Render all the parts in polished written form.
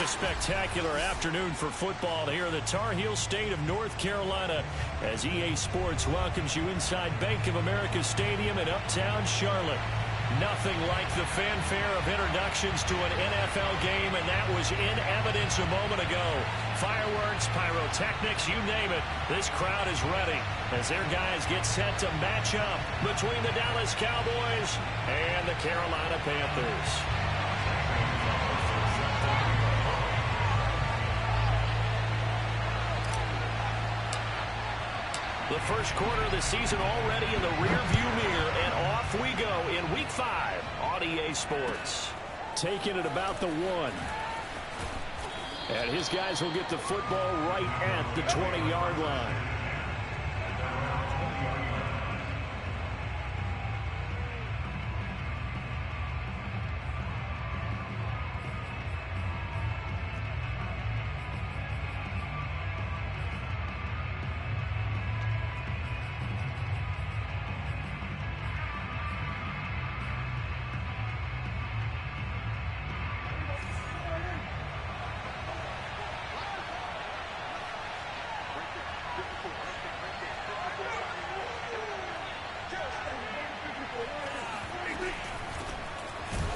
spectacular afternoon for football here in the Tar Heel state of North Carolina as EA Sports welcomes you inside Bank of America Stadium in uptown Charlotte. Nothing like the fanfare of introductions to an NFL game, and that was in evidence a moment ago. Fireworks, pyrotechnics, you name it. This crowd is ready as their guys get set to match up between the Dallas Cowboys and the Carolina Panthers. The first quarter of the season already in the rearview mirror, and off we go in Week 5 on EA Sports. Taking it about the 1. And his guys will get the football right at the 20-yard line.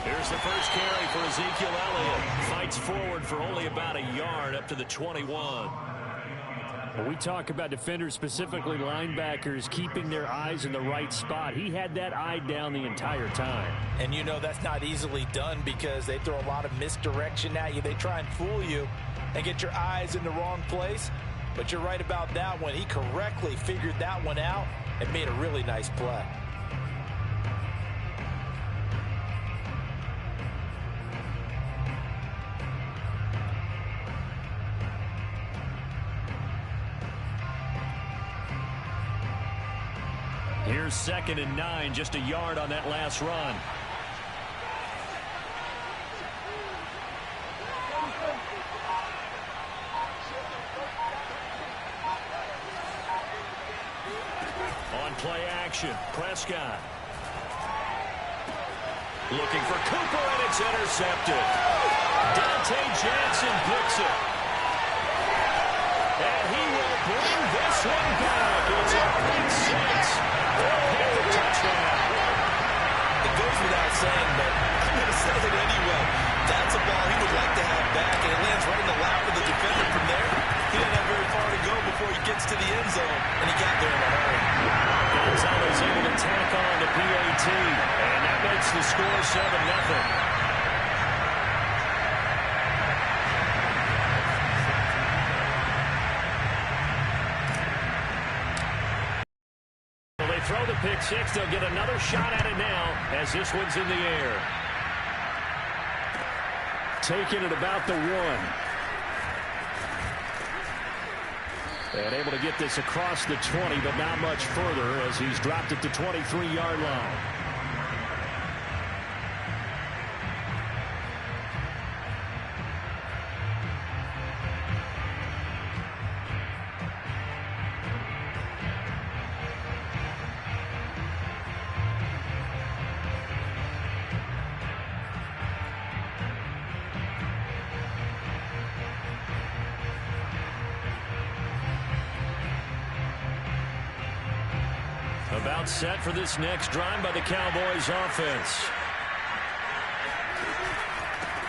Here's the first carry for Ezekiel Elliott. Fights forward for only about a yard up to the 21. When we talk about defenders, specifically linebackers, keeping their eyes in the right spot, he had that eye down the entire time. And you know that's not easily done because they throw a lot of misdirection at you. They try and fool you and get your eyes in the wrong place. But you're right about that one. He correctly figured that one out and made a really nice play. Here's 2nd and 9, just a yard on that last run. On play action, Prescott. Looking for Cooper, and it's intercepted. Dante Johnson picks it. And he will bring this one back. It's a big 6. It goes without saying, but I'm going to say it anyway. That's a ball he would like to have back, and it lands right in the lap of the defender from there. He didn't have very far to go before he gets to the end zone, and he got there in a hurry. Gonzalez able to tack on the PAT, and that makes the score 7-0. Throw the pick 6. They'll get another shot at it now as this one's in the air. Taking it about the 1. And able to get this across the 20, but not much further as he's dropped it to 23-yard line. About set for this next drive by the Cowboys offense.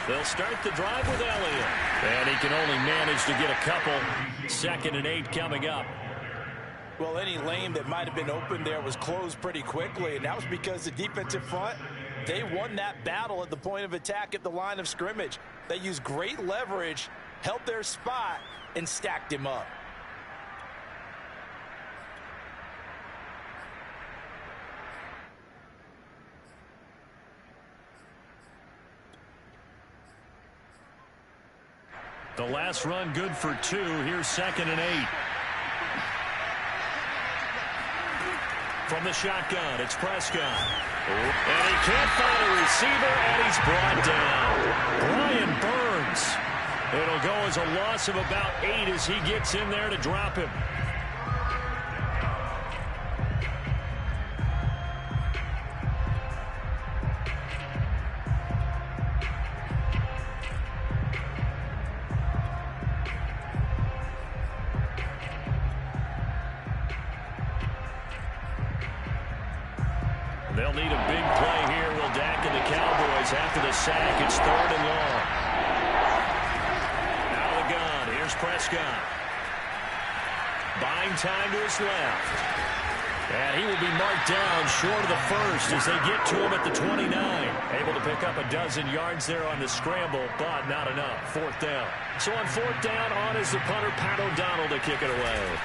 They'll start the drive with Elliott. And he can only manage to get a couple. 2nd and 8 coming up. Well, any lane that might have been open there was closed pretty quickly, and that was because the defensive front, they won that battle at the point of attack at the line of scrimmage. They used great leverage, held their spot, and stacked him up. The last run good for 2. Here's 2nd and 8. From the shotgun, it's Prescott. And he can't find a receiver, and he's brought down. Brian Burns. It'll go as a loss of about 8 as he gets in there to drop him. They'll need a big play here. Will Dak and the Cowboys after the sack. It's 3rd and long. Out of the gun. Here's Prescott. Buying time to his left. And he will be marked down short of the first as they get to him at the 29. Able to pick up a dozen yards there on the scramble, but not enough. 4th down. So on 4th down, on is the punter, Pat O'Donnell, to kick it away.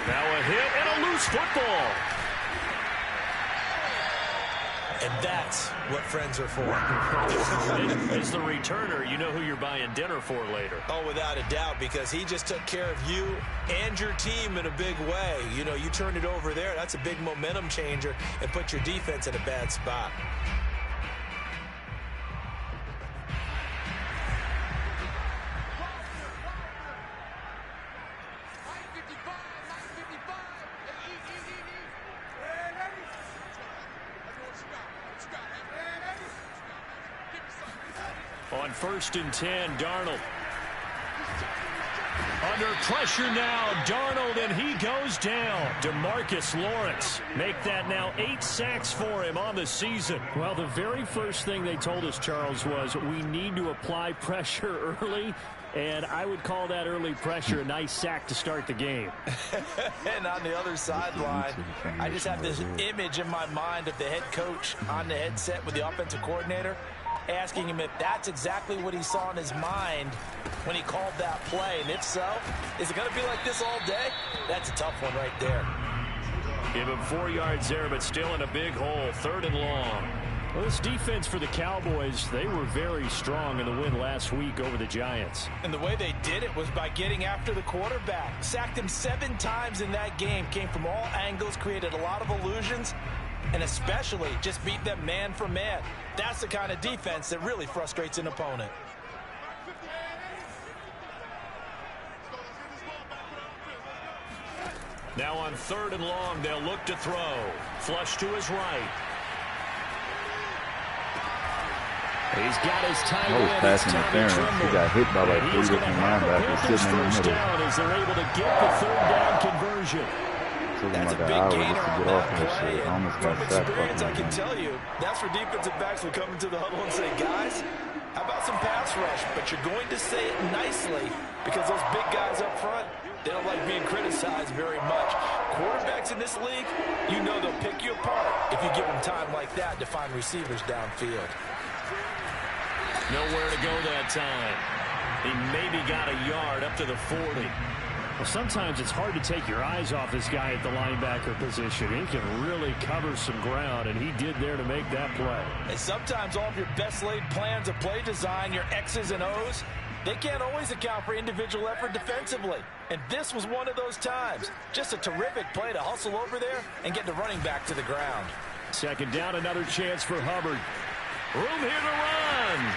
Now a hit and a loose football. And that's what friends are for. As the returner, you know who you're buying dinner for later. Oh, without a doubt, because he just took care of you and your team in a big way. You know, you turned it over there. That's a big momentum changer and put your defense in a bad spot. On 1st and 10, Darnold. Under pressure now, Darnold, and he goes down. DeMarcus Lawrence. Make that now 8 sacks for him on the season. Well, the very first thing they told us, Charles, was we need to apply pressure early. And I would call that early pressure a nice sack to start the game. And on the other sideline, I just have this image in my mind of the head coach on the headset with the offensive coordinator, asking him if that's exactly what he saw in his mind when he called that play. And if so, is it going to be like this all day? That's a tough one right there. Give him 4 yards there, but still in a big hole. 3rd and long. Well, this defense for the Cowboys, they were very strong in the win last week over the Giants. And the way they did it was by getting after the quarterback. Sacked him 7 times in that game. Came from all angles, created a lot of illusions, and especially just beat them man for man. That's the kind of defense that really frustrates an opponent. Now on 3rd and long, they'll look to throw. Flush to his right. He's got his tight end. That was pass interference. He got hit by like 3 different linebackers sitting in the middle. Down as they're able to get the 3rd down conversion. That's a big gainer on that play. From experience, I can tell you, that's where defensive backs will come into the huddle and say, guys, how about some pass rush? But you're going to say it nicely because those big guys up front, they don't like being criticized very much. Quarterbacks in this league, you know they'll pick you apart if you give them time like that to find receivers downfield. Nowhere to go that time. He maybe got a yard up to the 40. Well, sometimes it's hard to take your eyes off this guy at the linebacker position. He can really cover some ground, and he did there to make that play. And sometimes all of your best laid plans of play design, your X's and O's, they can't always account for individual effort defensively. And this was one of those times. Just a terrific play to hustle over there and get the running back to the ground. 2nd down, another chance for Hubbard. Room here to run.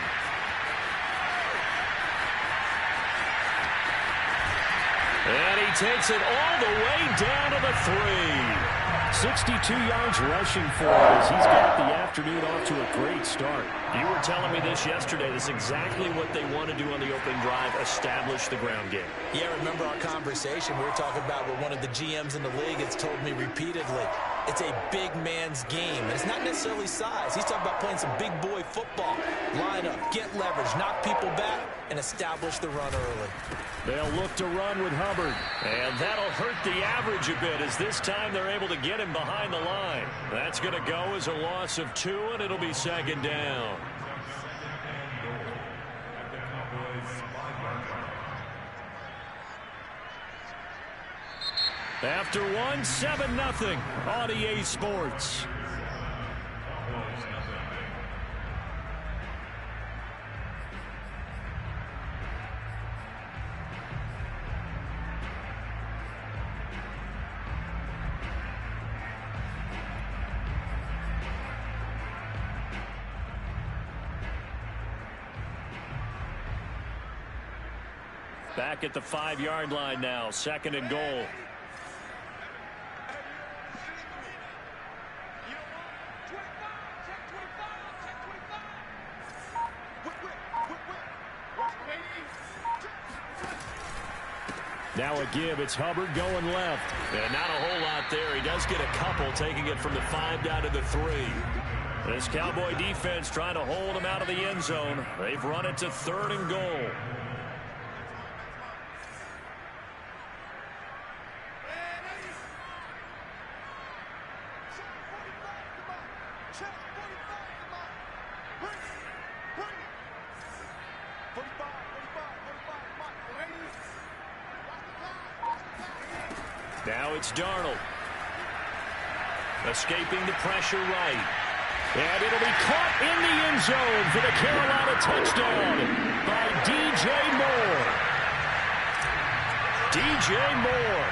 And he takes it all the way down to the 3. 62 yards rushing for us. He's got the afternoon off to a great start. You were telling me this yesterday. This is exactly what they want to do on the opening drive, establish the ground game. Yeah, remember our conversation. We were talking about what one of the GMs in the league has told me repeatedly. It's a big man's game. And it's not necessarily size. He's talking about playing some big boy football. Line up, get leverage, knock people back, and establish the run early. They'll look to run with Hubbard. And that'll hurt the average a bit as this time they're able to get him behind the line. That's going to go as a loss of 2, and it'll be 2nd down. After 1, 7-0 on EA Sports. Back at the 5-yard line now, 2nd and goal. Now a give. It's Hubbard going left. And not a whole lot there. He does get a couple, taking it from the 5 down to the 3. This Cowboy defense trying to hold him out of the end zone. They've run it to 3rd and goal. Now it's Darnold. Escaping the pressure right. And it'll be caught in the end zone for the Carolina touchdown by DJ Moore. DJ Moore,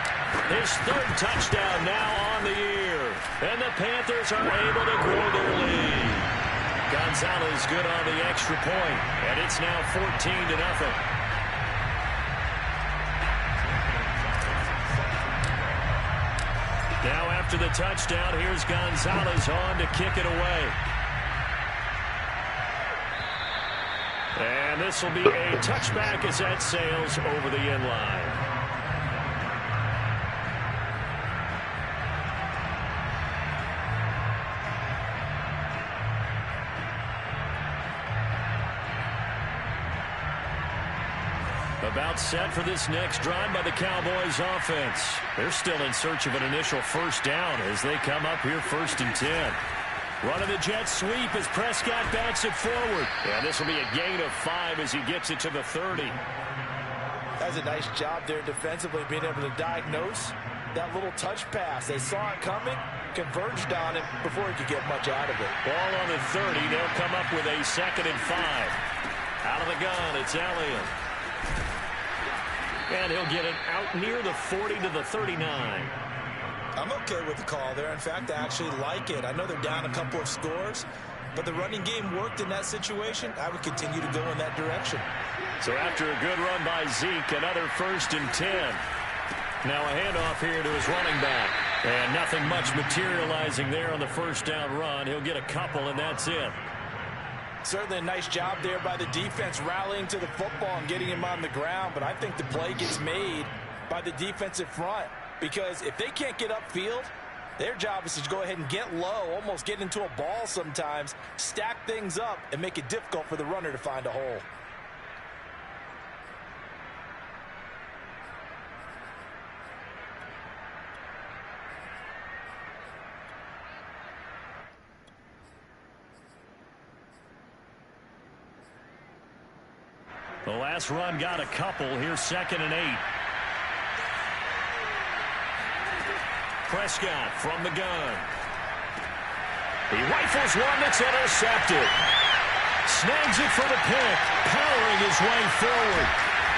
his 3rd touchdown now on the year. And the Panthers are able to grow their lead. Gonzalez good on the extra point. And it's now 14-0. Now after the touchdown, here's Gonzalez on to kick it away. And this will be a touchback as that sails over the end line. About set for this next drive by the Cowboys offense. They're still in search of an initial 1st down as they come up here 1st and 10. Running the jet sweep as Prescott backs it forward. And this will be a gain of 5 as he gets it to the 30. That's a nice job there defensively, being able to diagnose that little touch pass. They saw it coming, converged on it before he could get much out of it. Ball on the 30. They'll come up with a 2nd and 5. Out of the gun, it's Elliott. And he'll get it out near the 40 to the 39. I'm okay with the call there. In fact, I actually like it. I know they're down a couple of scores, but the running game worked in that situation. I would continue to go in that direction. So after a good run by Zeke, another 1st and 10. Now a handoff here to his running back. And nothing much materializing there on the 1st down run. He'll get a couple, and that's it. Certainly a nice job there by the defense rallying to the football and getting him on the ground, but I think the play gets made by the defensive front because if they can't get upfield, their job is to go ahead and get low, almost get into a ball sometimes, stack things up, and make it difficult for the runner to find a hole. The last run got a couple. Here's 2nd and 8. Prescott from the gun. He rifles one that's intercepted. Snags it for the pick. Powering his way forward.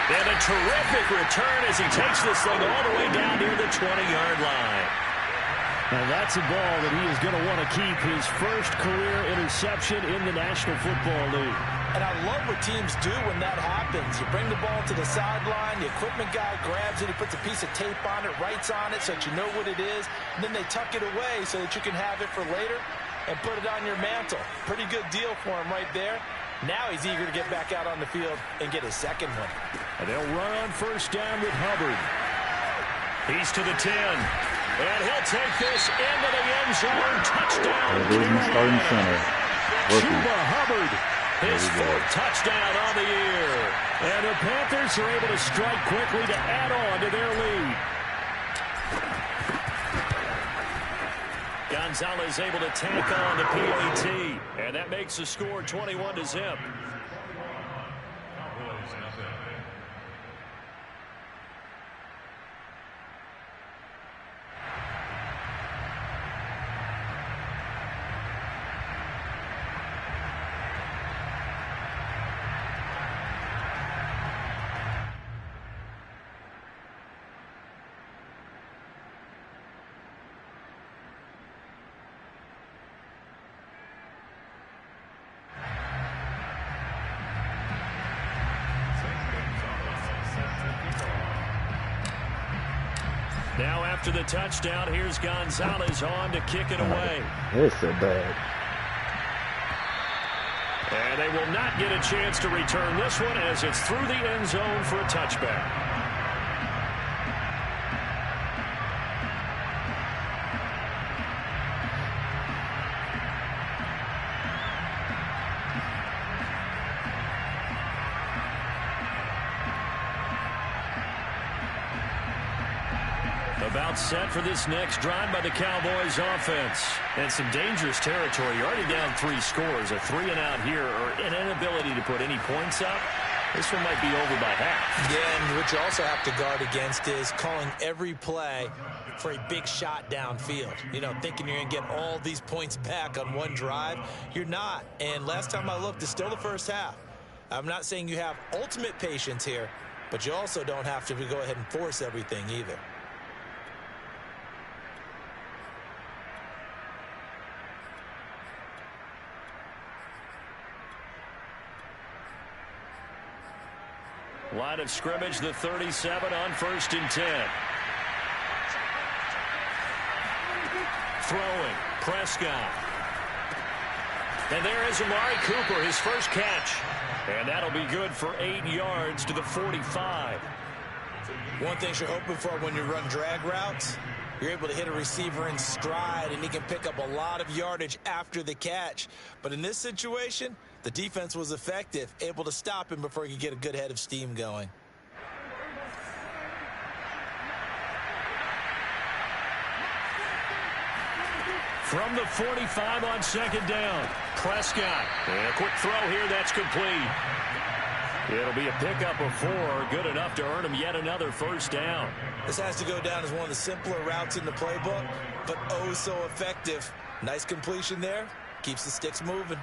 And a terrific return as he takes this thing all the way down near the 20-yard line. And that's a ball that he is going to want to keep, his 1st career interception in the National Football League. And I love what teams do when that happens. You bring the ball to the sideline, the equipment guy grabs it, he puts a piece of tape on it, writes on it so that you know what it is, and then they tuck it away so that you can have it for later and put it on your mantle. Pretty good deal for him right there. Now he's eager to get back out on the field and get his 2nd one. And they'll run on 1st down with Hubbard. He's to the 10. And he'll take this into the end zone. Touchdown. Starting center. Chuba Hubbard. His 4th touchdown on the year. And the Panthers are able to strike quickly to add on to their lead. Gonzalez able to tack on the PAT. And that makes the score 21-0. Now after the touchdown, here's Gonzalez on to kick it away. It's so bad. And they will not get a chance to return this one as it's through the end zone for a touchback. about set for this next drive by the Cowboys offense. And some dangerous territory. You're already down 3 scores. A 3-and-out here or an inability to put any points up. This one might be over by half. Yeah, and what you also have to guard against is calling every play for a big shot downfield. You know, thinking you're going to get all these points back on one drive. You're not. And last time I looked, it's still the first half. I'm not saying you have ultimate patience here, but you also don't have to go ahead and force everything either. Line of scrimmage, the 37 on 1st and 10. Throwing, Prescott. And there is Amari Cooper, his first catch. And that'll be good for 8 yards to the 45. One thing you're hoping for when you run drag routes, you're able to hit a receiver in stride, and he can pick up a lot of yardage after the catch. But in this situation, the defense was effective, able to stop him before he could get a good head of steam going. From the 45 on 2nd down, Prescott. And a quick throw here, that's complete. It'll be a pickup of 4, good enough to earn him yet another 1st down. This has to go down as one of the simpler routes in the playbook, but oh so effective. Nice completion there, keeps the sticks moving.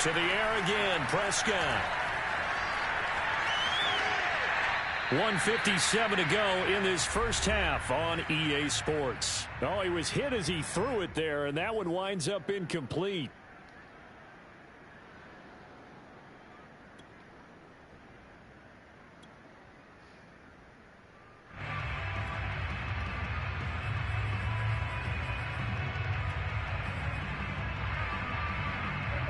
To the air again, Prescott. 1:57 to go in this first half on EA Sports. Oh, he was hit as he threw it there, and that one winds up incomplete.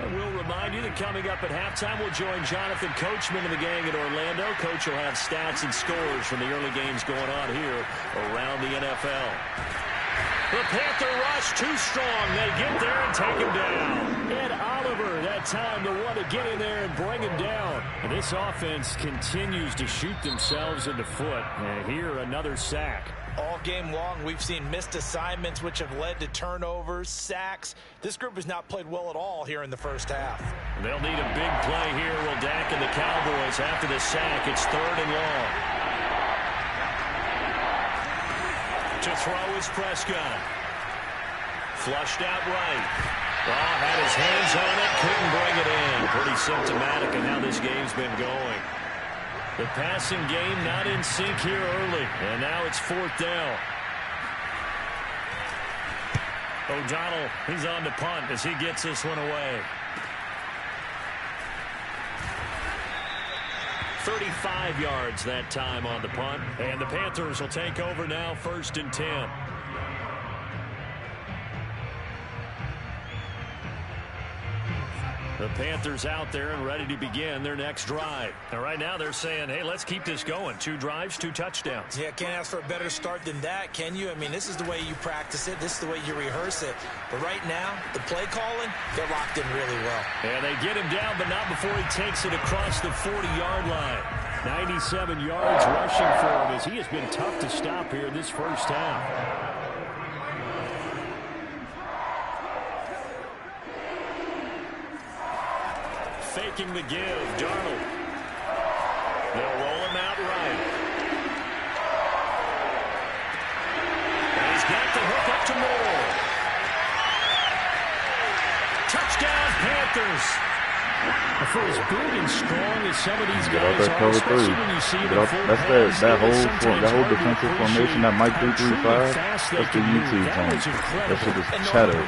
We'll remind you that coming up at halftime, we'll join Jonathan Coachman and the gang in Orlando. Coach will have stats and scores from the early games going on here around the NFL. The Panther rush too strong. They get there and take him down. Ed Oliver, that time the one to get in there and bring him down. And this offense continues to shoot themselves in the foot. And here, another sack. All game long, we've seen missed assignments, which have led to turnovers, sacks. This group has not played well at all here in the first half. They'll need a big play here. Will Dak and the Cowboys after the sack. It's 3rd and long. To throw is Prescott. Flushed out right. Oh, had his hands on it, couldn't bring it in. Pretty symptomatic of how this game's been going. The passing game not in sync here early, and now it's 4th down. O'Donnell, he's on the punt as he gets this one away. 35 yards that time on the punt, and the Panthers will take over now 1st and 10. The Panthers out there and ready to begin their next drive. And right now they're saying, hey, let's keep this going. 2 drives, 2 touchdowns. Yeah, can't ask for a better start than that, can you? I mean, this is the way you practice it. This is the way you rehearse it. But right now, the play calling, they're locked in really well. And they get him down, but not before he takes it across the 40-yard line. 97 yards rushing for him as he has been tough to stop here in this first half. Faking the give, Darnold. They'll roll him out right. And he's got the hook up to Moore. Touchdown, Panthers. For as big and strong as some of these guys are, especially when you see them full pass, that whole defensive formation, that Mike 3-3-5, that's the YouTube thing. That shit is chatter.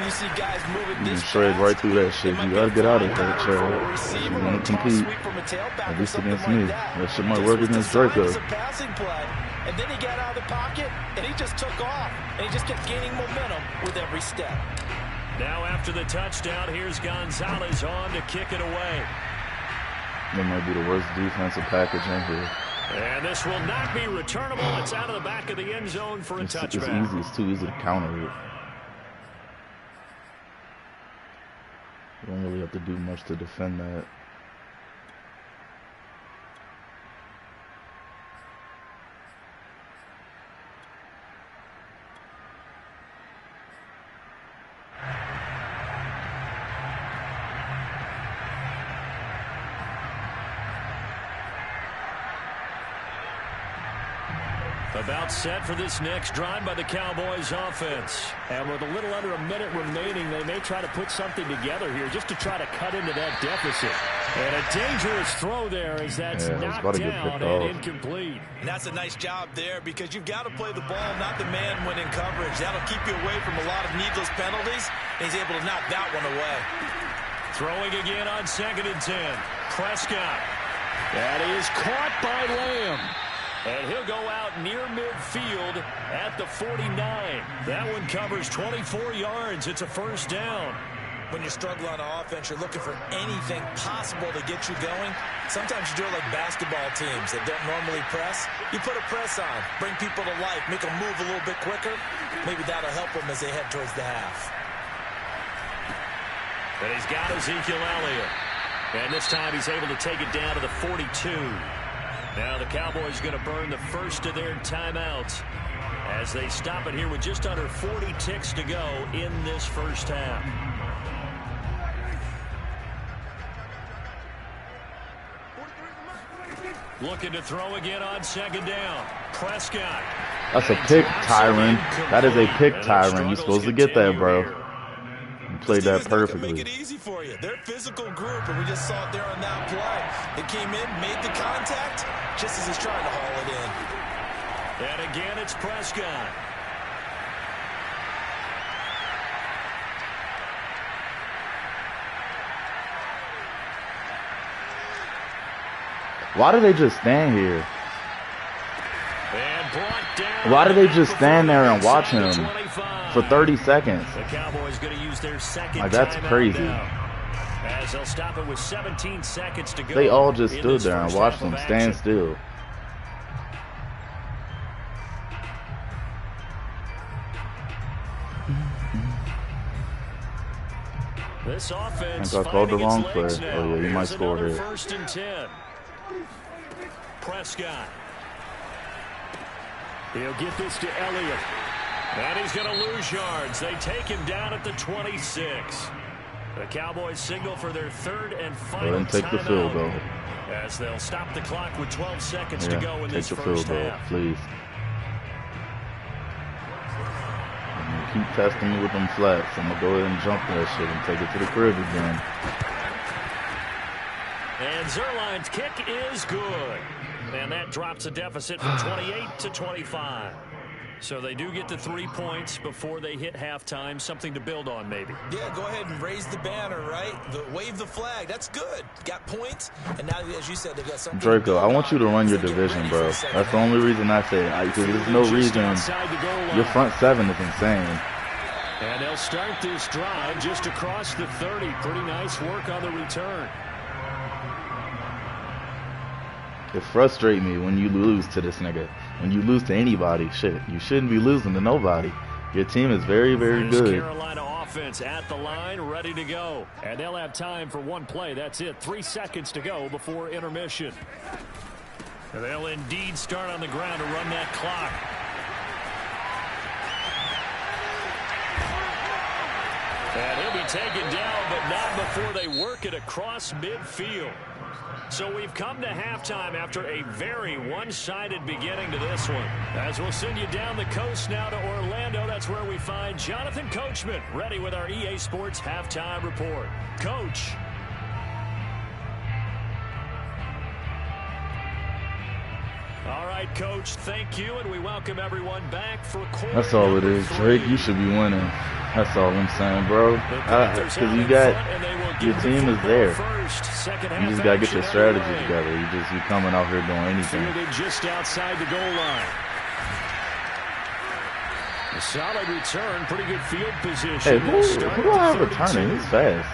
You can shred right through that shit. You gotta get out of that, Chad. If you want to compete, at least against me. That shit might work against Draco. And then he got out of the pocket, and he just took off. And he just kept gaining momentum with every step. Now after the touchdown, here's Gonzalez on to kick it away. That might be the worst defensive package in here. And this will not be returnable. It's out of the back of the end zone for a touchback. It's easy. It's too easy to counter it. You don't really have to do much to defend that. About set for this next drive by the Cowboys offense. And with a little under a minute remaining, they may try to put something together here just to try to cut into that deficit. And a dangerous throw there as that's knocked down and incomplete. And that's a nice job there because you've got to play the ball, not the man when in coverage. That'll keep you away from a lot of needless penalties, and he's able to knock that one away. Throwing again on 2nd and 10. Prescott. That is caught by Lamb. And he'll go out near midfield at the 49. That one covers 24 yards. It's a first down. When you struggle on offense, you're looking for anything possible to get you going. Sometimes you do it like basketball teams that don't normally press. You put a press on, bring people to life, make them move a little bit quicker. Maybe that'll help them as they head towards the half. And he's got Ezekiel Elliott. And this time he's able to take it down to the 42. Now the Cowboys going to burn the first of their timeouts as they stop it here with just under 40 ticks to go in this first half. Looking to throw again on 2nd down. Prescott. That's a pick, Tyron. That is a pick, Tyron. You're supposed to get that, bro. You played that perfectly. Make it easy for you. They're a physical group, and we just saw it there on that play. They came in, made the contact, just as he's trying to haul it in. And again, it's Prescott. Why do they just stand here? And brought down. Why do they just stand there and watch him for 30 seconds? The Cowboys going to use their second. Like, that's crazy. As they'll stop it with 17 seconds to go. They all just stood there and watched them stand still. This offense. I called the wrong play. Oh yeah, you might score here. 1st and 10. Prescott. He'll get this to Elliott. And he's going to lose yards. They take him down at the 26. The Cowboys signal for their 3rd and final Go ahead and take the field goal. As they'll stop the clock with 12 seconds to go in this take the first field goal, half. please. And keep testing me with them flats. I'm going to go ahead and jump that shit and take it to the crib again. And Zerline's kick is good. And that drops the deficit from 28 to 25. So they do get the 3 points before they hit halftime. Something to build on, maybe. Yeah, go ahead and raise the banner, right? Wave the flag. That's good. Got points. And now, as you said, they've got something. Draco, I want you to run your division, bro. That's the only reason I say it. Because there's no reason. Your front 7 is insane. And they'll start this drive just across the 30. Pretty nice work on the return. It frustrates me when you lose to this nigga. When you lose to anybody, shit, you shouldn't be losing to nobody. Your team is very, very good. Carolina offense at the line, ready to go. And they'll have time for one play. That's it. 3 seconds to go before intermission. And they'll indeed start on the ground to run that clock. And he'll be taken down, but not before they work it across midfield. So we've come to halftime after a very one-sided beginning to this one. As we'll send you down the coast now to Orlando, that's where we find Jonathan Coachman ready with our EA Sports Halftime Report. Coach. All right, Coach, thank you, and we welcome everyone back for quarter. That's all it is. Drake, you should be winning. That's all I'm saying, bro. Because you got, your team is there. You just got to get your strategy together. You coming out here doing anything. Fielded just outside the goal line. A solid return, pretty good field position. Hey, who do I have returning? He's fast.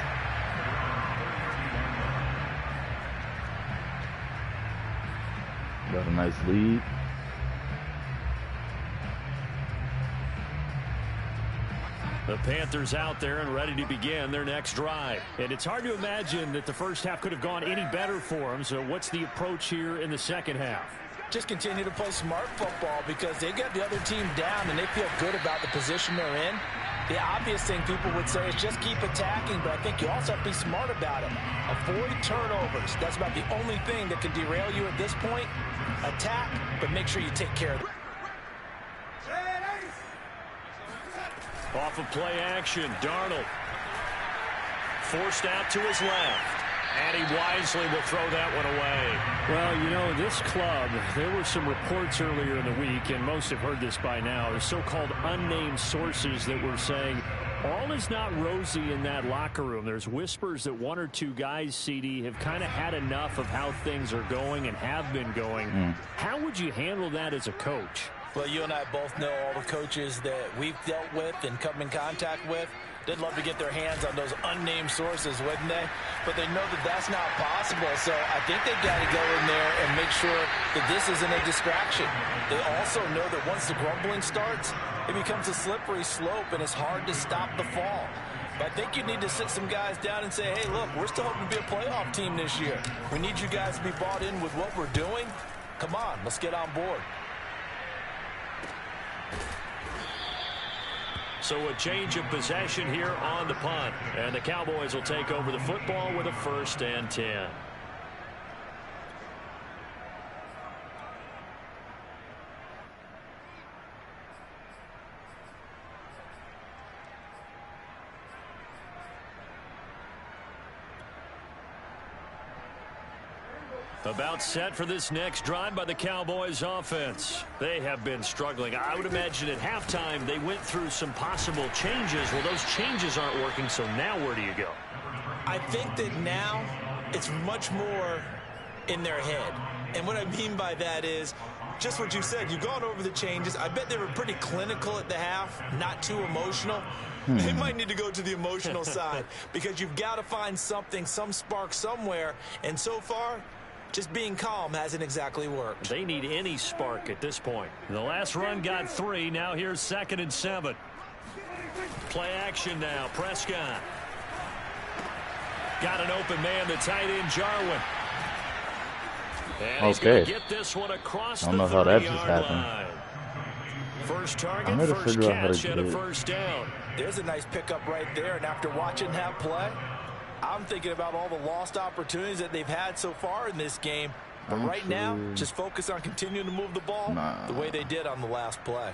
Got a nice lead. The Panthers out there and ready to begin their next drive. And it's hard to imagine that the first half could have gone any better for them. So what's the approach here in the second half? Just continue to play smart football because they got the other team down and they feel good about the position they're in. The obvious thing people would say is just keep attacking, but I think you also have to be smart about it. Avoid turnovers. That's about the only thing that can derail you at this point. Attack, but make sure you take care of it. Off of play action, Darnold. Forced out to his left. And he wisely will throw that one away. Well, you know, this club, there were some reports earlier in the week, and most have heard this by now, the so-called unnamed sources that were saying all is not rosy in that locker room. There's whispers that one or two guys, CD, have kind of had enough of how things are going and have been going. How would you handle that as a coach? Well, you and I both know all the coaches that we've dealt with and come in contact with. They'd love to get their hands on those unnamed sources, wouldn't they? But they know that that's not possible. So I think they've got to go in there and make sure that this isn't a distraction. They also know that once the grumbling starts, it becomes a slippery slope, and it's hard to stop the fall. But I think you need to sit some guys down and say, hey, look, we're still hoping to be a playoff team this year. We need you guys to be bought in with what we're doing. Come on, let's get on board. So a change of possession here on the punt. And the Cowboys will take over the football with a 1st and 10. About set for this next drive by the Cowboys offense. They have been struggling. I would imagine at halftime they went through some possible changes. Well, those changes aren't working, so now where do you go? I think that now it's much more in their head. And what I mean by that is just what you said. You've gone over the changes. I bet they were pretty clinical at the half, not too emotional. They might need to go to the emotional side because you've got to find something, some spark somewhere. And so far, just being calm hasn't exactly worked. They need any spark at this point. The last run got 3. Now here's 2nd and 7. Play action now. Prescott. Got an open man, the tight end, Jarwin. And he's going to get this one across I don't know how that just happened. Line. First target, first catch, and a 1st down. There's a nice pickup right there, and after watching that play, I'm thinking about all the lost opportunities that they've had so far in this game. But right now, just focus on continuing to move the ball the way they did on the last play.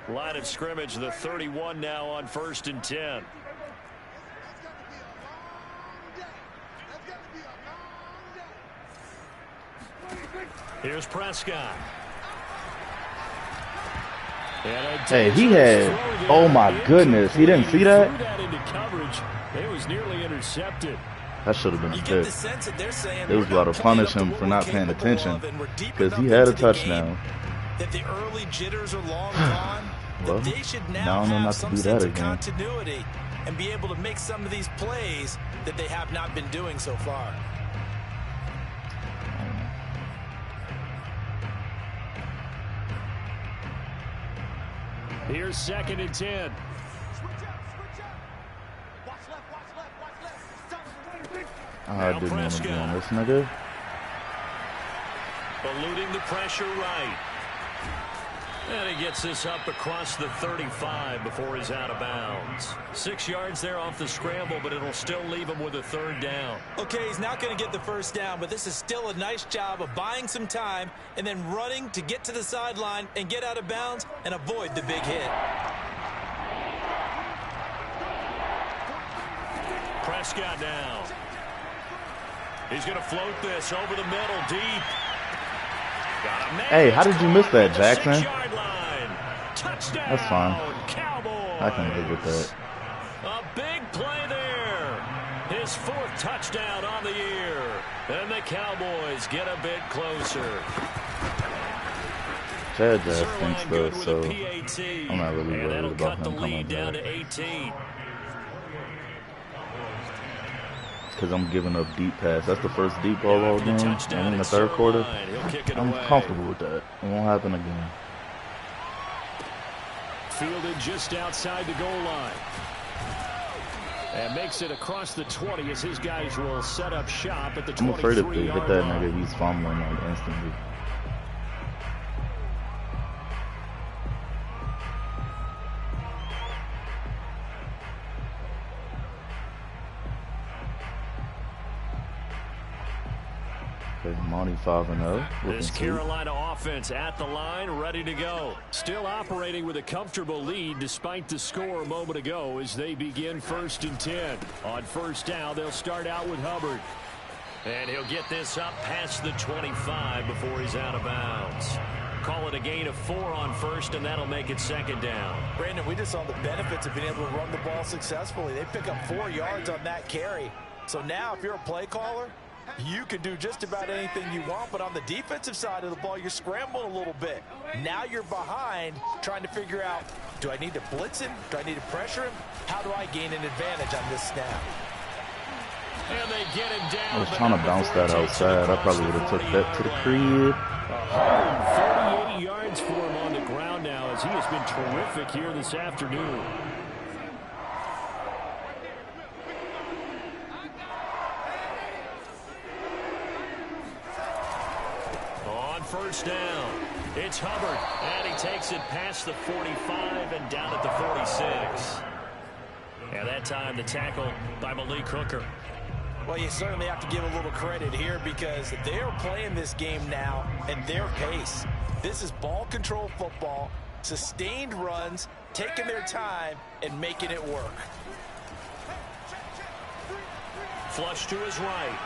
Line of scrimmage, the 31 now on 1st and 10. Here's Prescott. Hey, he had, oh my goodness, he didn't see that? It was nearly intercepted. That should have been a pick. They was about to punish him for not paying attention because he had a touchdown. That the early jitters are long gone. Well, they should now have not some to do sense that of again. continuity and be able to make some of these plays that they have not been doing so far. Here's 2nd and 10. I didn't want to be on this nigga. Eluding the pressure right. And he gets this up across the 35 before he's out of bounds. 6 yards there off the scramble, but it'll still leave him with a 3rd down. Okay, he's not going to get the 1st down, but this is still a nice job of buying some time and then running to get to the sideline and get out of bounds and avoid the big hit. Prescott now. He's going to float this over the middle deep. Hey, how did you miss that, Jackson? Touchdown, that's fine. Cowboys. I can live with that. A big play there. His 4th touchdown on the year. And the Cowboys get a bit closer. Chad just thinks though, so I'm not really worried about cut the him lead coming down back. to 18. because I'm giving up deep pass. That's the first deep ball all game. And in the third quarter, I'm comfortable with that. It won't happen again. Fielded just outside the goal line. And makes it across the 20 as his guys will set up shop at the 23-yard line. I'm afraid if they hit that nigga, he's fumbling like instantly. Monty 5-0. This Carolina offense at the line, ready to go. Still operating with a comfortable lead despite the score a moment ago as they begin 1st and 10. On first down, they'll start out with Hubbard. And he'll get this up past the 25 before he's out of bounds. Call it a gain of 4 on first, and that'll make it 2nd down. Brandon, we just saw the benefits of being able to run the ball successfully. They pick up 4 yards on that carry. So now if you're a play caller, you can do just about anything you want, but on the defensive side of the ball, you're scrambling a little bit. Now you're behind, trying to figure out, do I need to blitz him? Do I need to pressure him? How do I gain an advantage on this snap? And they get him down. I was trying to bounce that outside. I probably would have took that to the crib. 148 yards for him on the ground now as he has been terrific here this afternoon. First down. It's Hubbard, and he takes it past the 45 and down at the 46. And that time the tackle by Malik Hooker. Well, you certainly have to give a little credit here because they're playing this game now at their pace. This is ball control football, sustained runs, taking their time and making it work. Flush to his right.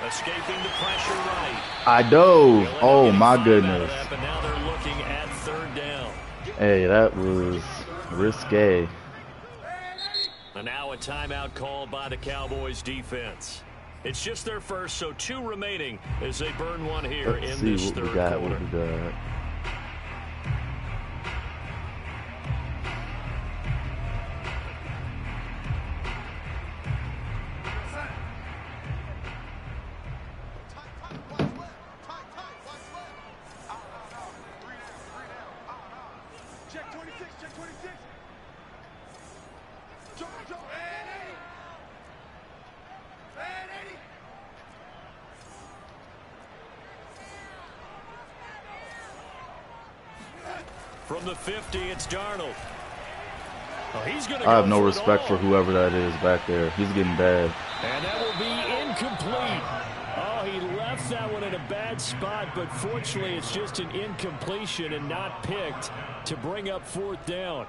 Escaping the pressure right. I dove. Oh, my goodness. And now they're looking at 3rd down. Hey, that was risque. And now a timeout called by the Cowboys defense. It's just their first, so 2 remaining as they burn one here in this third quarter. From the 50, it's Darnold. Oh, he's gonna I have no respect for whoever that is back there. He's getting bad. And that will be incomplete. Oh, he left that one in a bad spot, but fortunately it's just an incompletion and not picked to bring up 4th down.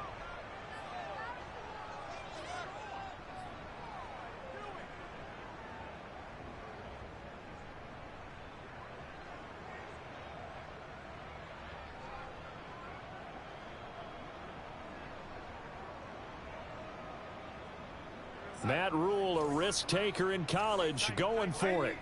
Matt Rule, a risk taker in college, going for it.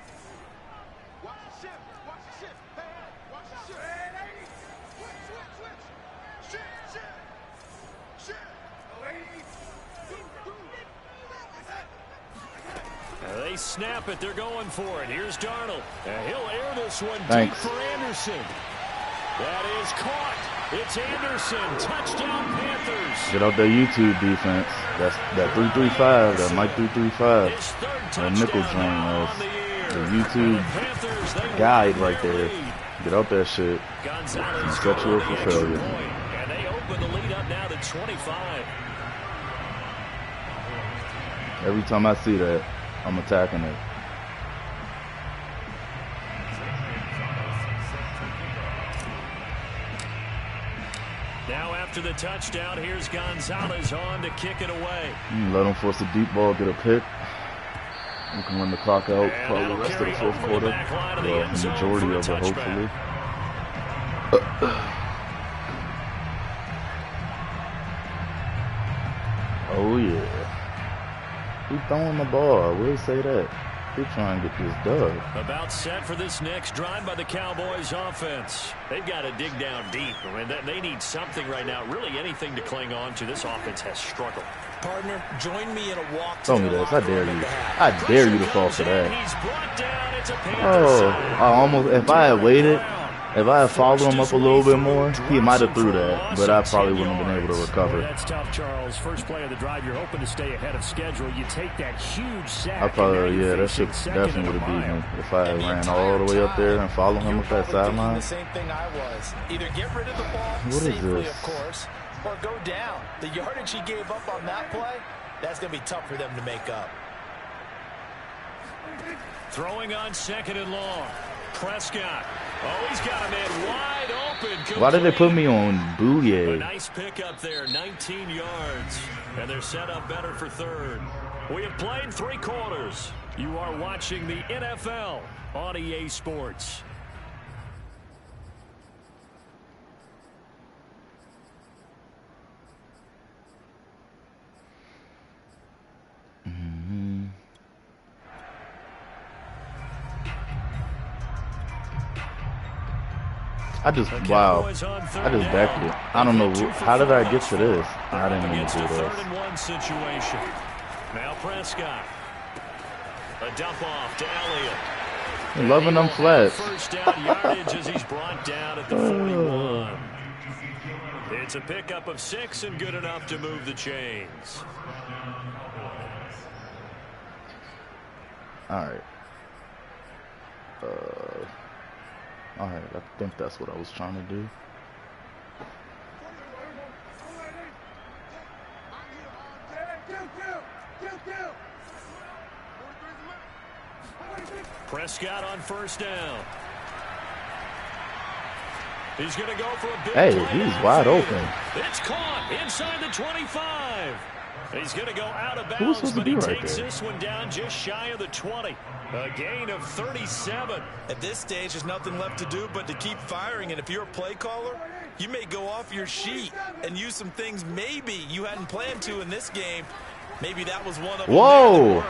They snap it. They're going for it. Here's Darnold. And he'll air this one deep for Anderson. That is caught. It's Anderson. Touchdown, Panthers. Get out that YouTube defense. That's that 3-3-5. That Mike 3-3-5. That nickel joint. The YouTube guide right there. Get out that shit. Set you up for failure. And they open the lead up now to 25. Every time I see that, I'm attacking it. Now after the touchdown, here's Gonzalez on to kick it away. Let him force a deep ball, get a pick. We can run the clock out probably the rest of the 4th quarter. The majority of it, hopefully. Oh, yeah. Keep throwing the ball. I will say that. Keep trying to get this dub. About set for this next drive by the Cowboys offense. They've got to dig down deep. I mean, they need something right now. Really anything to cling on to. This offense has struggled. partner, join me in a walk to Tell me this. I dare you. I dare you to fall for that. Oh, I almost. If I had waited, if I had followed him up a little bit more, he might have threw that, but I probably wouldn't have been able to recover. That's tough, Charles. First play of the drive, you're hoping to stay ahead of schedule. You take that huge sack. I probably, yeah, that shit definitely would have beat him if I had ran all the way up there and followed him with that sideline. The same thing I was. Either get rid of the ball safely, of course, or go down. The yardage he gave up on that play, that's going to be tough for them to make up. Throwing on 2nd and long. Prescott. Oh, he's got a man wide open. Why did they put me on Bouye? A nice pickup there, 19 yards. And they're set up better for 3rd. We have played 3 quarters. You are watching the NFL on EA Sports. Wow. I just backed it. I don't know. How did I get to this? I didn't mean to do this. 3rd and 1 situation. Now Prescott. A dump off to Elliott. I'm loving them flats. First down yardage as he's brought down at the 41. It's a pickup of 6 and good enough to move the chains. All right. All right, I think that's what I was trying to do. Prescott on first down. He's going to go for a big Hey, play he's wide open. It's caught inside the 25. He's going to go out of bounds, but he takes this one down just shy of the 20. A gain of 37. At this stage, there's nothing left to do but to keep firing. And if you're a play caller, you may go off your sheet and use some things maybe you hadn't planned to in this game. Maybe that was one of them. Whoa!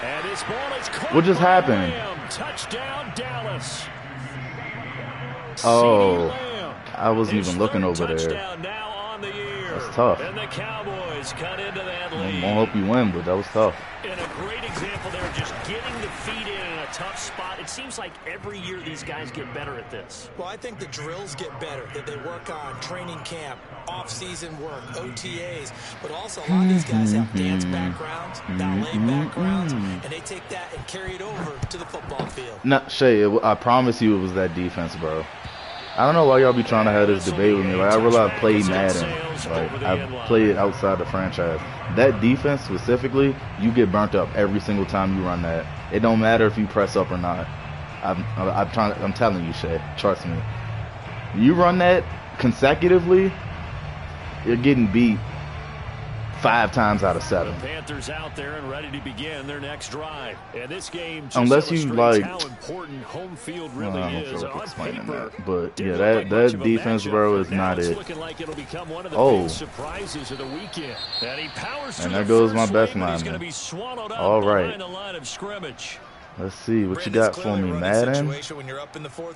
And his ball is caught. What just happened? Touchdown, Dallas. Oh, I wasn't even looking over there. Now on the year. That's tough. And the Cowboys cut into that lead. I won't hope you win, but that was tough. And a great example there, just getting the feet in a tough spot. It seems like every year these guys get better at this. Well, I think the drills get better, that they work on training camp, off-season work, OTAs, but also a lot of these guys have dance backgrounds, ballet backgrounds, and they take that and carry it over to the football field. No, Shay, I promise you it was that defense, bro. I don't know why y'all be trying to have this debate with me. Like, I realize I played Madden. Like, I played it outside the franchise. That defense specifically, you get burnt up every single time you run that. It don't matter if you press up or not. I'm telling you, Shay. Trust me. You run that consecutively, you're getting beat 5 times out of 7. The Panthers out there and ready to begin their next drive. And this game just unless you like, how important home field really is. On paper, that. But yeah, that defense, bro, is not it. Like it'll become one of the oh, surprises of the weekend. And he powers and there goes my best lineman. All right. The line of scrimmage. Let's see what you got for me, Madden.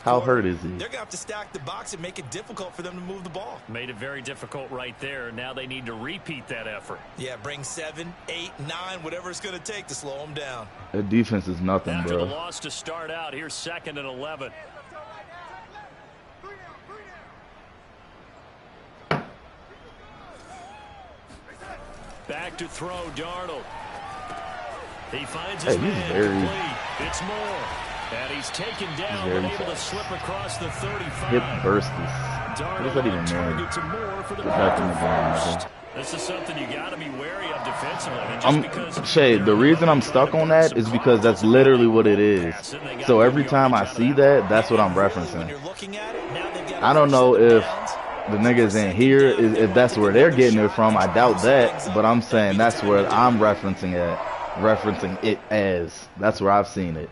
How hurt is he? They're going to have to stack the box and make it difficult for them to move the ball. Made it very difficult right there. Now they need to repeat that effort. Yeah, bring 7, 8, 9, whatever it's going to take to slow them down. That defense is nothing, After bro. the loss to start out, here's 2nd and 11. Back to throw, Darnold. He finds his man. It's more. And he's taken down, but able to slip across the 35. Hip burst. What does that even mean? This is something you got to be wary of defensively. Shay, the reason I'm stuck on that is because that's literally what it is. So every time I see that, that's what I'm referencing. I don't know if the niggas in here, if that's where they're getting it from. I doubt that, but I'm saying that's where I'm referencing it as. That's where I've seen it.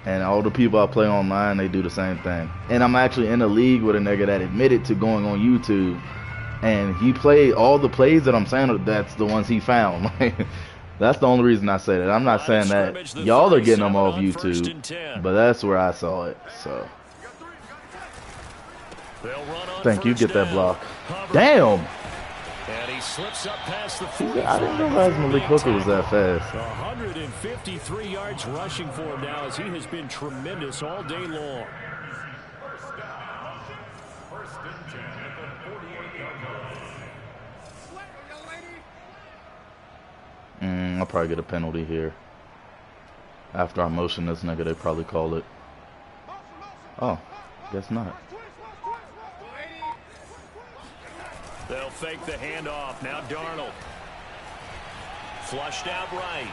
And all the people I play online, they do the same thing. And I'm actually in a league with a nigga that admitted to going on YouTube, and he played all the plays that I'm saying, that's the ones he found. That's the only reason I say that. I'm not saying that y'all are getting them off YouTube, but that's where I saw it. So thank you. Get that block. Damn. he slips up past the 40. I didn't realize Malik Hooker was that fast. 153 yards rushing for him now as he has been tremendous all day long. I'll probably get a penalty here. After I motion this nigga, they probably call it. Oh, guess not. They'll fake the handoff. Now Darnold. Flushed out right.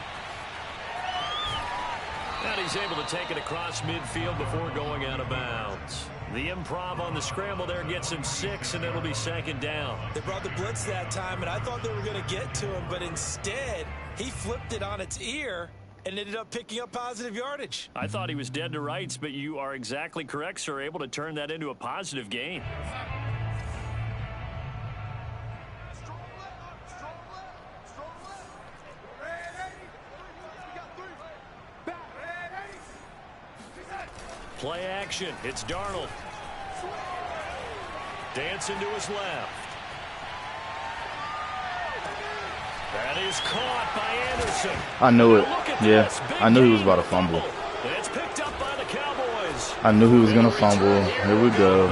And he's able to take it across midfield before going out of bounds. The improv on the scramble there gets him 6, and it'll be 2nd down. They brought the blitz that time, and I thought they were going to get to him, but instead he flipped it on its ear and ended up picking up positive yardage. I thought he was dead to rights, but you are exactly correct, sir. Able to turn that into a positive gain. Play action. It's Darnold. Dancing to his left. That is caught by Anderson. I knew it. Yeah, I knew he was about to fumble. It's picked up by the Cowboys. I knew he was going to fumble. Here we go.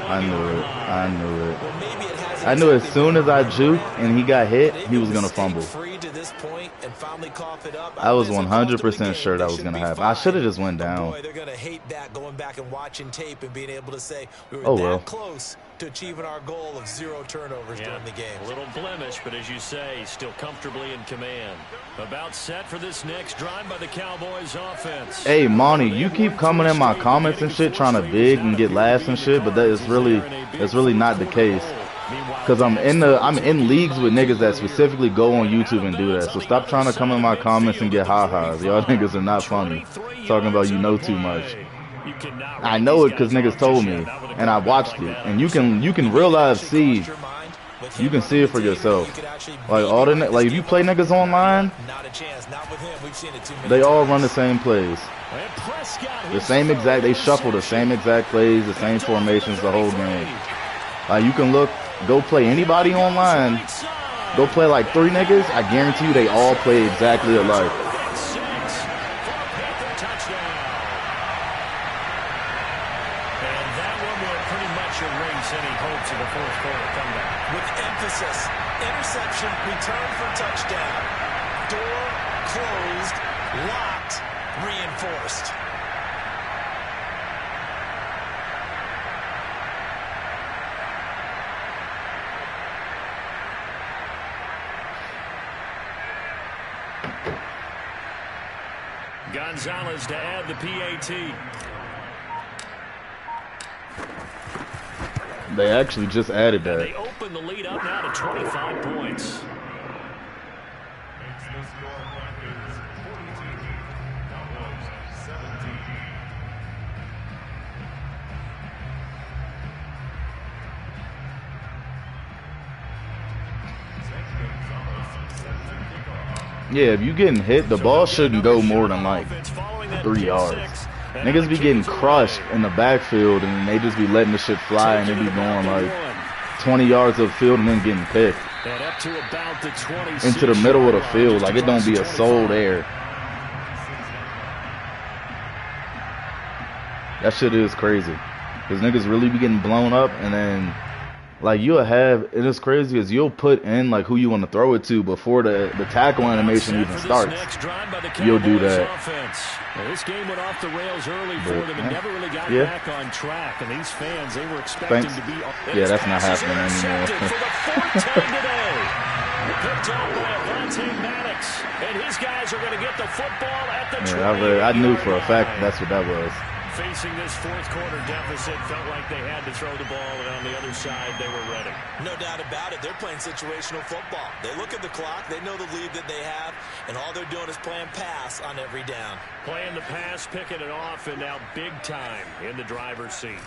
I knew it. I knew it. I knew as soon as I juked and he got hit, he was going to fumble. I was 100% sure that was going to happen. I should have just went down. They're going to hate that, going back and watching tape and being able to say we were that close to achieving our goal of 0 turnovers during the game. A little blemish, but as you say, still comfortably in command. About set for this next drive by the Cowboys offense. Hey, Monty, you keep coming in my comments and shit trying to big and get last and shit, but that is really not the case. Because I'm in leagues with niggas that specifically go on YouTube and do that. So stop trying to come in my comments and get ha-has. Y'all niggas are not funny. Talking about you know too much. I know it because niggas told me, and I watched it. And you can real life see. You can see it for yourself. Like all the like if you play niggas online, they all run the same plays. The same exact. They shuffle the same exact plays, the same formations the whole game. Like you can look. Go play anybody online. Go play like 3 niggas. I guarantee you they all play exactly alike. And that one will pretty much erase any hopes of a fourth quarter comeback. With emphasis, interception, return for touchdown. Door closed, locked, reinforced. Gonzalez to add the PAT. They actually just added that. They open the lead up now to 25 points. Yeah, if you getting hit, the ball shouldn't go more than like 3 yards. Niggas be getting crushed in the backfield and they just be letting the shit fly and they be going like 20 yards of field and then getting picked into the middle of the field. Like it don't be a soul there. That shit is crazy. Because niggas really be getting blown up and then like you'll have, it is crazy as you'll put in like who you want to throw it to before the tackle animation even starts. You'll do that. Well, this game went off the rails early for them and never really got back on track. And these fans, they were expecting to be. Yeah, that's not happening anymore. Picked up by Avante Maddox, and his guys are going to get the football at the 20. I knew for a fact that's what that was. Facing this fourth quarter deficit, felt like they had to throw the ball, and on the other side, they were ready. No doubt about it. They're playing situational football. They look at the clock. They know the lead that they have, and all they're doing is playing pass on every down. Playing the pass, picking it off, and now big time in the driver's seat.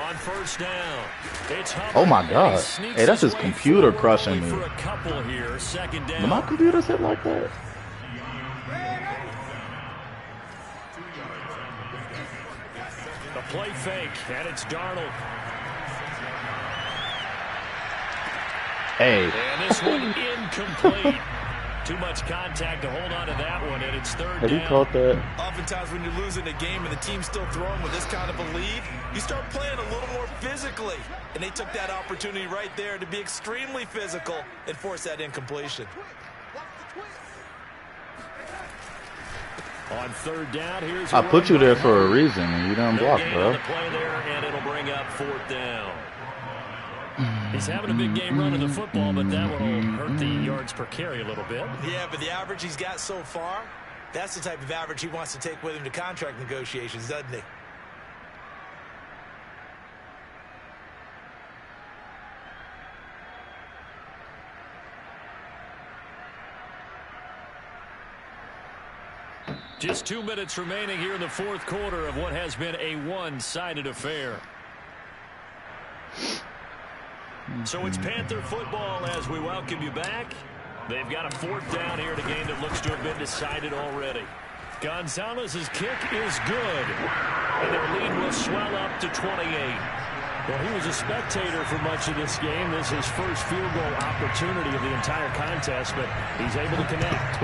On first down, it's Hubbard. Oh my God! Hey, that's his computer crushing me. For a couple here, second down. Did my computer hit like that? The play fake, and it's Darnold. Hey. And this one incomplete. Too much contact to hold on to that one, and it's third Have down. you caught that? Oftentimes when you're losing a game and the team's still throwing with this kind of a lead, you start playing a little more physically. And they took that opportunity right there to be extremely physical and force that incompletion. On third down, here's I put you there for a reason, and you didn't block, bro. The play there, and it'll bring up fourth down. He's having a big game running the football, but that one will hurt the yards per carry a little bit. Yeah, but the average he's got so far, that's the type of average he wants to take with him to contract negotiations, doesn't he? Just 2 minutes remaining here in the fourth quarter of what has been a one-sided affair. So it's Panther football as we welcome you back. They've got a fourth down here in a game that looks to have been decided already. Gonzalez's kick is good, and their lead will swell up to 28. Well, he was a spectator for much of this game. This is his first field goal opportunity of the entire contest, but he's able to connect.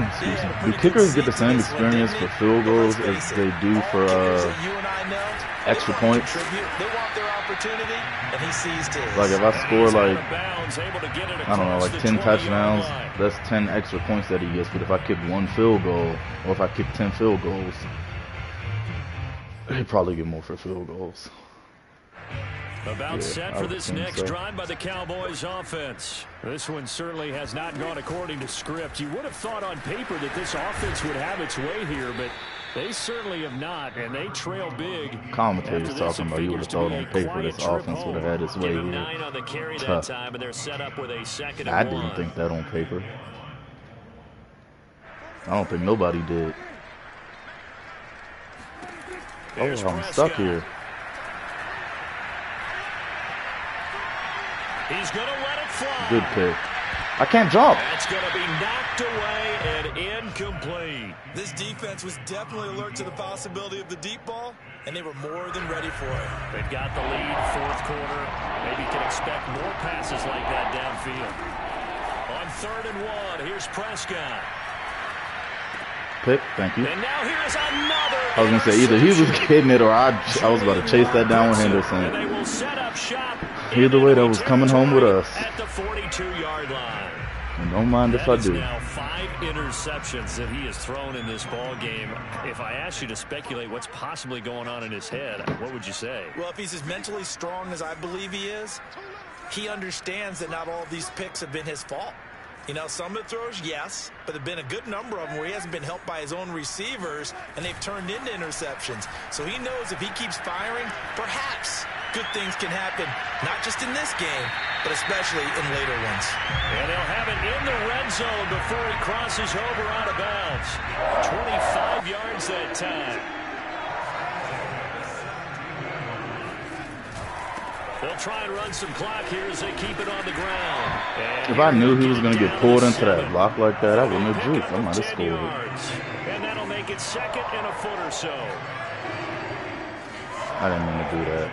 Do kickers get the same experience for field goals as they do for extra points? They want their opportunity, and he seized his. Like if I score like, I don't know, like 10 touchdowns, that's 10 extra points that he gets. But if I kick one field goal, or if I kick 10 field goals, he'd probably get more for field goals. About set for this next drive by the Cowboys offense. This one certainly has not gone according to script. You would have thought on paper that this offense would have its way here, but they certainly have not, and they trail big. Commentators talking about you would have thought on paper this offense would have had its way here. Tough. I didn't think that on paper. I don't think nobody did. Oh, I'm stuck here. He's going to let it fly. Good pick. I can't jump. That's going to be knocked away and incomplete. This defense was definitely alert to the possibility of the deep ball, and they were more than ready for it. They've got the lead, fourth quarter. Maybe can expect more passes like that downfield. On 3rd and 1, here's Prescott. Pick, thank you. And now here's another. I was going to say either he was getting it or I was about to chase that down with Henderson. And they will set up shop. Either way, that was coming home with us. At the 42-yard line. And don't mind if I do. Now 5 interceptions that he has thrown in this ball game. If I asked you to speculate what's possibly going on in his head, what would you say? Well, if he's as mentally strong as I believe he is, he understands that not all of these picks have been his fault. You know, some of the throws, yes, but there have been a good number of them where he hasn't been helped by his own receivers, and they've turned into interceptions. So he knows if he keeps firing, perhaps good things can happen, not just in this game, but especially in later ones. And he'll have it in the red zone before he crosses over out of bounds. 25 yards that time. They'll try and run some clock here as they keep it on the ground. And if I knew he was going to get pulled into that block like that, I wouldn't have juked. I might have scored it. And that'll make it 2nd and a foot or so. I didn't mean to do that.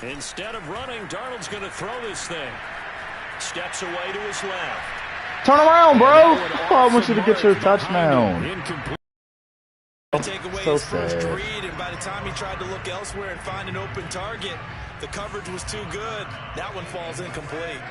Instead of running, Darnold's going to throw this thing. Steps away to his left. Turn around, bro. I want you to get your touchdown. Incomplete. Take away So his first sad. read, and by the time he tried to look elsewhere and find an open target, the coverage was too good. That one falls incomplete.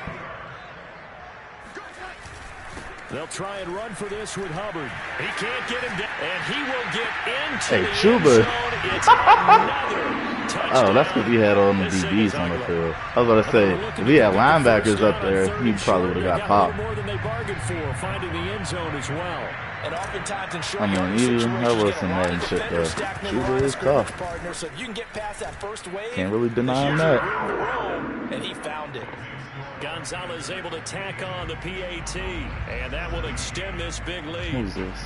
They'll try and run for this with Hubbard. He can't get him down, and he will get into Hey, the Chuba. end zone. It's another touchdown. Oh, that's because he had all the DBs on the field. I was about to say, if he had linebackers up there, he probably would have got popped. More than they bargained for, finding the end zone as well. And oftentimes in short I mean, yardage even situations, that you was get some a lot Madden of shit, defenders though. stacking Chuba the line of is scrimmage tough. partner, so if you can get past that first wave, Can't really deny him there's that. usually room to roam, and he found it. Gonzalez able to tack on the PAT, and that will extend this big lead. Who's this?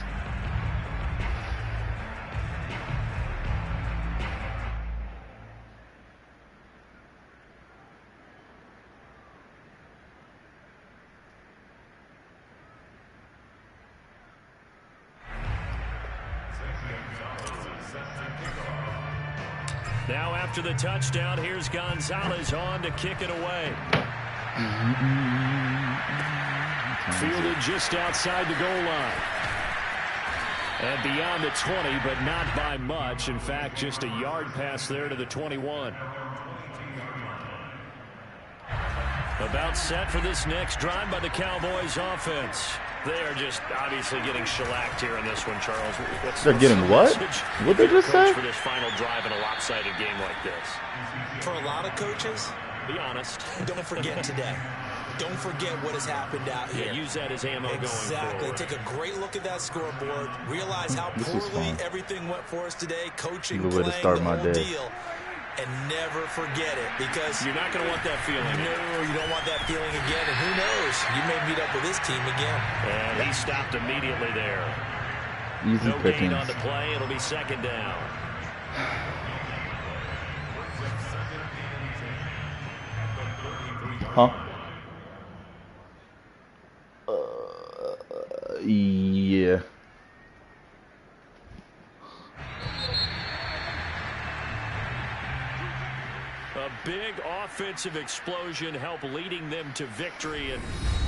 Now after the touchdown, here's Gonzalez on to kick it away. Fielded just outside the goal line. And beyond the 20, but not by much. In fact, just a yard pass there to the 21. About set for this next drive by the Cowboys offense. They are just obviously getting shellacked here in this one, Charles. They're getting what? What they just say? For this final drive in a lopsided game like this. For a lot of coaches, be honest. Don't forget today. Don't forget what has happened out here. Yeah, use that as ammo going forward. Exactly. Take a great look at that scoreboard. Realize how poorly everything went for us today. Coaching, playing, the whole deal. And never forget it, because you're not going to want that feeling. No, you don't want that feeling again. And who knows? You may meet up with this team again. And he stopped immediately there. Easy no pickings. Gain on the play. It'll be second down. Huh? Yeah. A big offensive explosion helped leading them to victory. And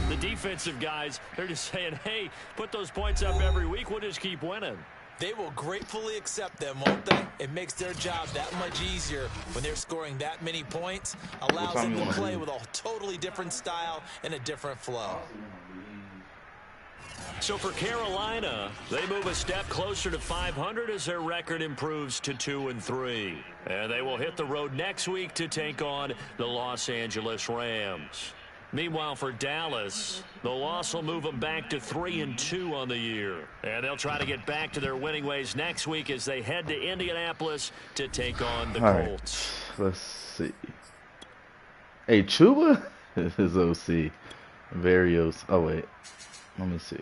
the defensive guys, they're just saying, hey, put those points up every week. We'll just keep winning. They will gratefully accept them, won't they? It makes their job that much easier when they're scoring that many points. Allows them to play with a totally different style and a different flow. So for Carolina, they move a step closer to 500 as their record improves to 2-3. And they will hit the road next week to take on the Los Angeles Rams. Meanwhile, for Dallas, the loss will move them back to 3-2 on the year. And they'll try to get back to their winning ways next week as they head to Indianapolis to take on the Colts. Right. Let's see. Hey, Chuba is OC. Varios. Oh, wait. Let me see.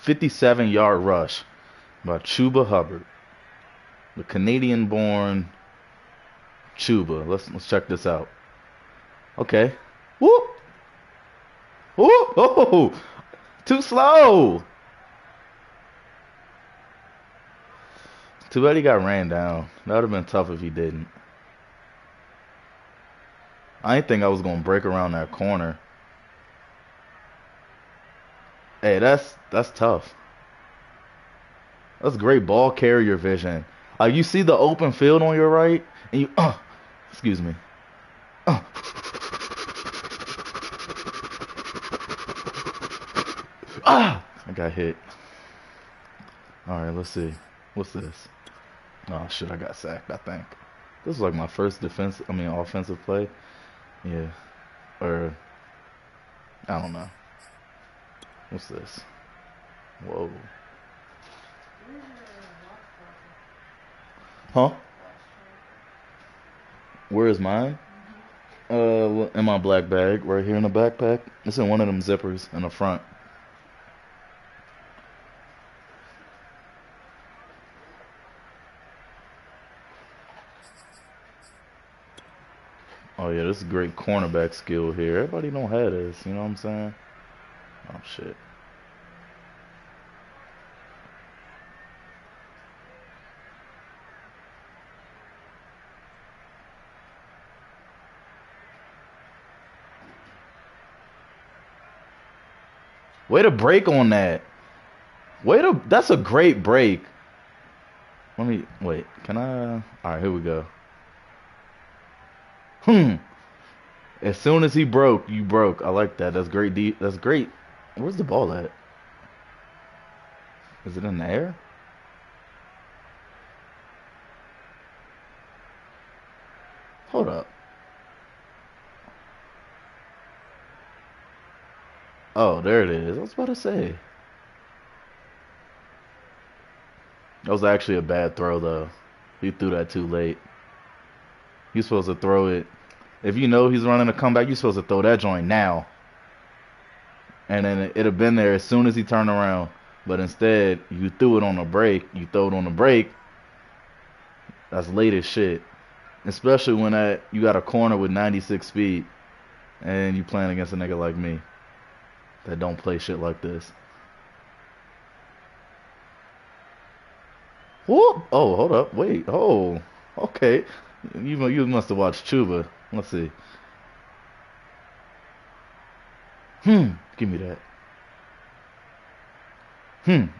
57-yard rush by Chuba Hubbard. The Canadian-born Chuba. Let's check this out. Okay. Whoop! Whoop! Oh! Too slow! Too bad he got ran down. That would have been tough if he didn't. I didn't think I was going to break around that corner. Hey, that's tough. That's great ball carrier vision. Like, you see the open field on your right, and you, excuse me. I got hit. All right, let's see. What's this? Oh, shit, I got sacked, I think. This is like my first offensive play. Yeah. Or, I don't know. What's this? Whoa. Huh? Where is mine? In my black bag, right here in the backpack. It's in one of them zippers in the front. Oh yeah, this is great cornerback skill here. Everybody don't have this, you know what I'm saying? Oh shit. Way to break on that. That's a great break. Wait, can I? All right, here we go. As soon as he broke, you broke. I like that. That's great. That's great. Where's the ball at? Is it in the air? Hold up. Oh, there it is. I was about to say. That was actually a bad throw, though. He threw that too late. You're supposed to throw it. If you know he's running a comeback, you're supposed to throw that joint now. And then it'd have been there as soon as he turned around. But instead, you threw it on a break. You throw it on a break. That's late as shit. Especially when you got a corner with 96 speed. And you playing against a nigga like me that don't play shit like this. Whoop! Oh, hold up. Wait. Oh, okay. You must have watched Chuba. Let's see. Give me that.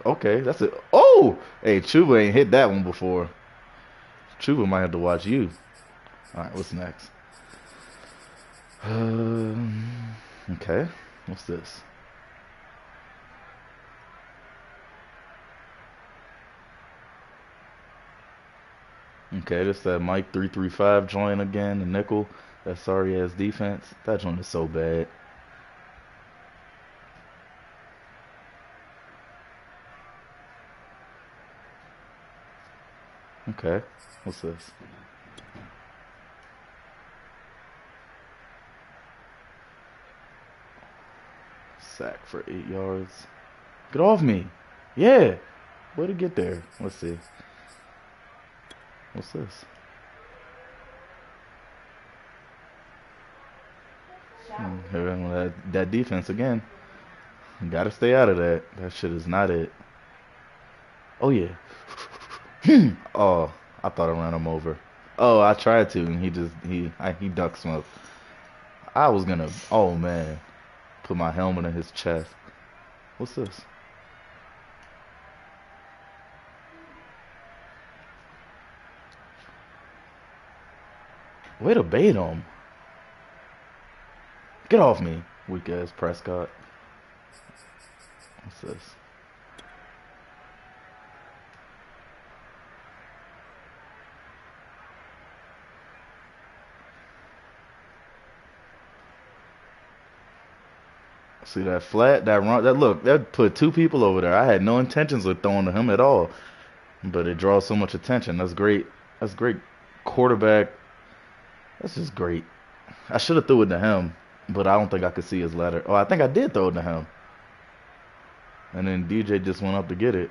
Okay, that's it. Oh! Hey, Chuba ain't hit that one before. Chuba might have to watch you. Alright, what's next? Okay. What's this? Okay, this that Mike 335 joint again, the nickel. That sorry ass defense. That joint is so bad. Okay, what's this? Sack for 8 yards. Get off me. Yeah. Way to get there. Let's see. What's this? That defense again. You gotta stay out of that. That shit is not it. Oh yeah. Oh, I thought I ran him over. Oh, I tried to, and he duck smoked. I was gonna. Oh man, put my helmet in his chest. What's this? Way to bait him. Get off me, weak ass Prescott. What's this? See that flat, that run, that put 2 people over there. I had no intentions of throwing to him at all, but it draws so much attention. That's great. That's great quarterback. That's just great. I should have threw it to him, but I don't think I could see his ladder. Oh, I think I did throw it to him. And then DJ just went up to get it.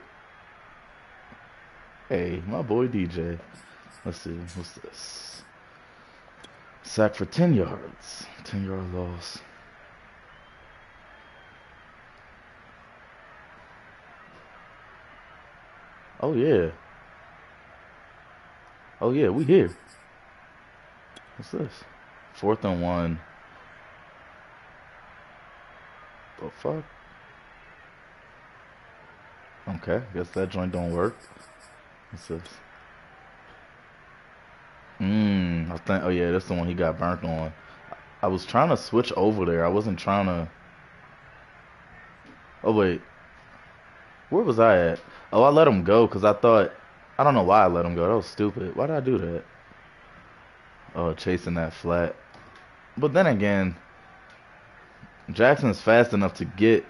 Hey, my boy DJ. Let's see. What's this? Sack for 10 yards. 10-yard loss. Oh, yeah. Oh, yeah, we here. What's this? 4th and 1. The fuck? Okay, guess that joint don't work. What's this? I think, oh yeah, that's the one he got burnt on. I was trying to switch over there. I wasn't trying to. Oh wait, where was I at? Oh, I let him go because I thought, I don't know why I let him go. That was stupid. Why did I do that? Oh, chasing that flat. But then again, Jackson's fast enough to get.